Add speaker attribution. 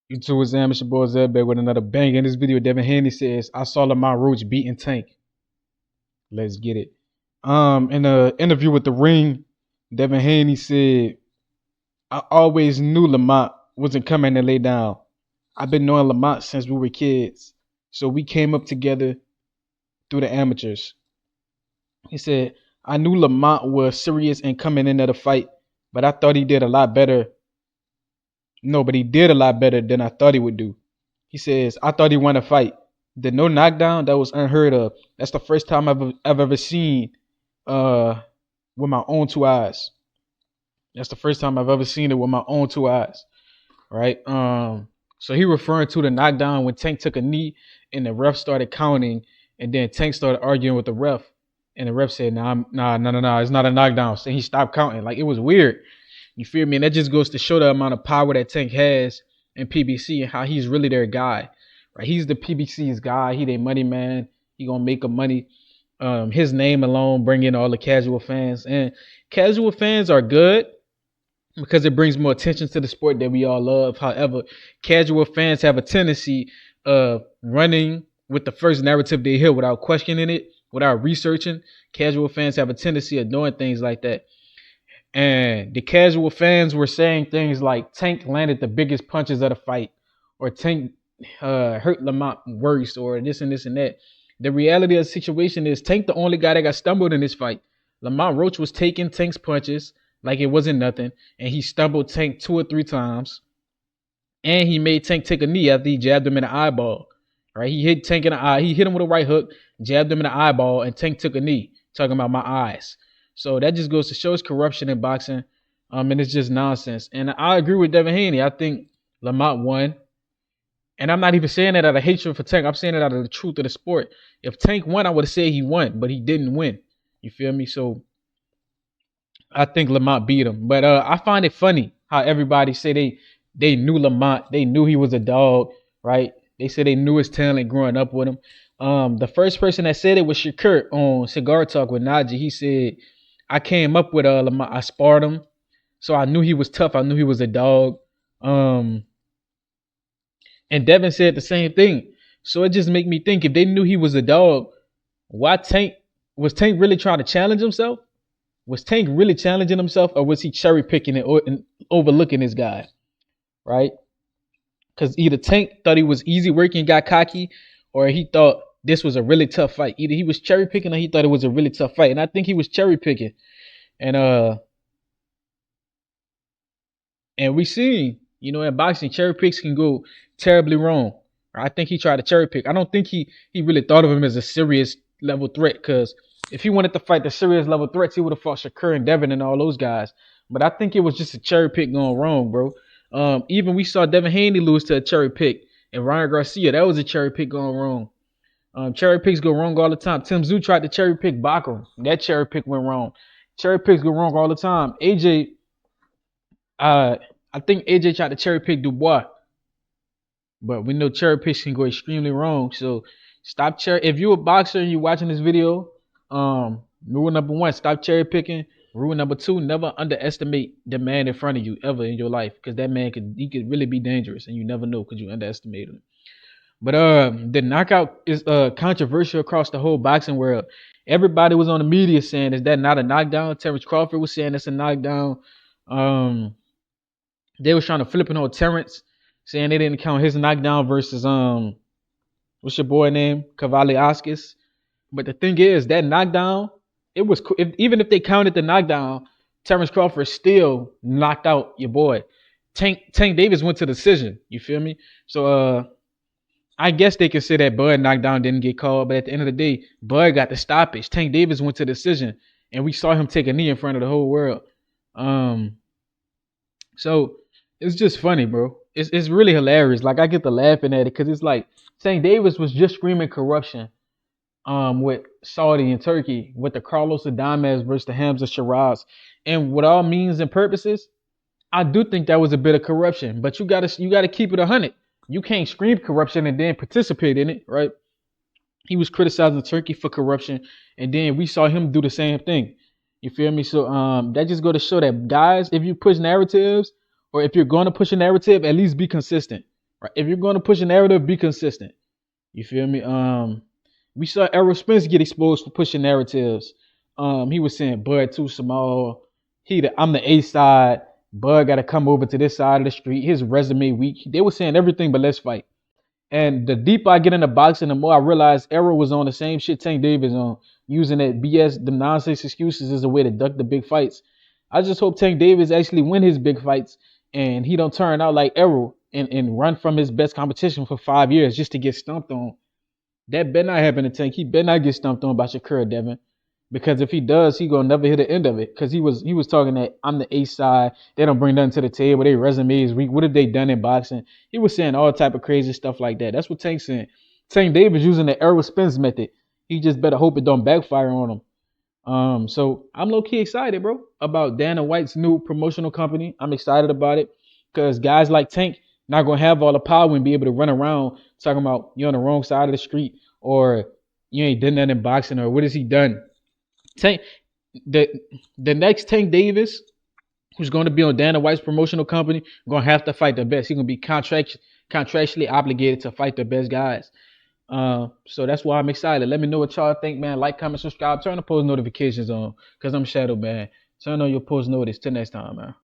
Speaker 1: You two is amateur boy Zed back with another bang. In this video, Devin Haney says, I saw Lamont Roach beating Tank. Let's get it. In an interview with The Ring, Devin Haney said, I always knew Lamont wasn't coming to lay down. I've been knowing Lamont since we were kids. So we came up together through the amateurs. He said, I knew Lamont was serious and coming into the fight, but I thought he did a lot better. No, but he did a lot better than I thought he would do. He says, I thought he won a fight. The no knockdown, that was unheard of. That's the first time I've ever seen with my own two eyes. That's the first time I've ever seen it with my own two eyes. Right? So he referring to the knockdown when Tank took a knee and the ref started counting, and then Tank started arguing with the ref. And the ref said, nah, it's not a knockdown. So he stopped counting. Like, it was weird. You feel me? And that just goes to show the amount of power that Tank has in PBC and how he's really their guy. Right? He's the PBC's guy. He their money man. He gonna make a money. His name alone bring in all the casual fans. And casual fans are good because it brings more attention to the sport that we all love. However, casual fans have a tendency of running with the first narrative they hear without questioning it, without researching. Casual fans have a tendency of doing things like that. And the casual fans were saying things like Tank landed the biggest punches of the fight, or Tank hurt Lamont worse, or this and this and that. The reality of the situation is Tank the only guy that got stumbled in this fight. Lamont Roach was taking Tank's punches like it wasn't nothing, and he stumbled Tank 2 or 3 times. And he made Tank take a knee after he jabbed him in the eyeball. Right? He hit Tank in the eye. He hit him with a right hook, jabbed him in the eyeball, and Tank took a knee. Talking about my eyes. So that just goes to show it's corruption in boxing. And it's just nonsense. And I agree with Devin Haney. I think Lamont won. And I'm not even saying that out of hatred for Tank. I'm saying it out of the truth of the sport. If Tank won, I would have said he won, but he didn't win. You feel me? So I think Lamont beat him. But I find it funny how everybody say they knew Lamont. They knew he was a dog, right? They said they knew his talent growing up with him. The first person that said it was Shakur on Cigar Talk with Najee. He said, I came up with Lamont. I sparred him, so I knew he was tough. I knew he was a dog. And Devin said the same thing. So it just make me think, if they knew he was a dog, why was Tank really trying to challenge himself? Was Tank really challenging himself, or was he cherry picking and overlooking this guy? Right? Because either Tank thought he was easy working, got cocky, or he thought this was a really tough fight. Either he was cherry picking or he thought it was a really tough fight. And I think he was cherry picking. And we seen, in boxing, cherry picks can go terribly wrong. I think he tried to cherry pick. I don't think he really thought of him as a serious level threat, because if he wanted to fight the serious level threats, he would have fought Shakur and Devin and all those guys. But I think it was just a cherry pick going wrong, bro. Even we saw Devin Haney lose to a cherry pick, and Ryan Garcia, that was a cherry pick going wrong. Cherry picks go wrong all the time. Tim Tszyu tried to cherry pick Bachram. That cherry pick went wrong. Cherry picks go wrong all the time. I think AJ tried to cherry pick Dubois, but we know cherry picks can go extremely wrong. So stop cherry. If you're a boxer and you're watching this video, rule number 1, stop cherry picking. Rule number 2, never underestimate the man in front of you ever in your life, because that man could really be dangerous, and you never know because you underestimate him. But the knockout is controversial across the whole boxing world. Everybody was on the media saying, is that not a knockdown? Terrence Crawford was saying it's a knockdown. They was trying to flip it on Terrence, saying they didn't count his knockdown versus what's your boy name? Kavaliauskas. But the thing is, that knockdown, it was even if they counted the knockdown, Terrence Crawford still knocked out your boy. Tank Davis went to decision. You feel me? So I guess they could say that Bud knockdown didn't get called, but at the end of the day, Bud got the stoppage. Tank Davis went to decision, and we saw him take a knee in front of the whole world. So it's just funny, bro. It's really hilarious. Like, I get to laughing at it because it's like Tank Davis was just screaming corruption with Saudi and Turkey, with the Carlos Adames versus the Hamza Shiraz. And with all means and purposes, I do think that was a bit of corruption. But you gotta keep it 100. You can't scream corruption and then participate in it, right? He was criticizing Turkey for corruption, and then we saw him do the same thing. You feel me? So that just go to show that, guys, if you push narratives, or if you're going to push a narrative, at least be consistent. Right? If you're going to push a narrative, be consistent. You feel me? We saw Errol Spence get exposed for pushing narratives. He was saying Bud too small. I'm the A side. Bud got to come over to this side of the street. His resume weak. They were saying everything but let's fight. And the deeper I get into boxing, the more I realize Errol was on the same shit Tank Davis on, using that BS, the nonsense excuses as a way to duck the big fights. I just hope Tank Davis actually win his big fights and he don't turn out like Errol and run from his best competition for 5 years just to get stumped on. That better not happen to Tank. He better not get stumped on by Shakur, Devin. Because if he does, he gonna never hit the end of it. Because he was talking that I'm the ace side. They don't bring nothing to the table. Their resumes weak. What have they done in boxing? He was saying all type of crazy stuff like that. That's what Tank's saying. Tank Davis using the Errol Spence method. He just better hope it don't backfire on him. So I'm low key excited, bro, about Dana White's new promotional company. I'm excited about it because guys like Tank not gonna have all the power and be able to run around talking about you're on the wrong side of the street or you ain't done nothing in boxing or what has he done. Tank the the next Tank Davis, who's going to be on Dana White's promotional company, gonna have to fight the best. He's gonna be contractually obligated to fight the best guys. So that's why I'm excited. Let me know what y'all think, man. Like, comment, subscribe, turn the post notifications on, cause I'm Shadow, man. Turn on your post notice. Till next time, man.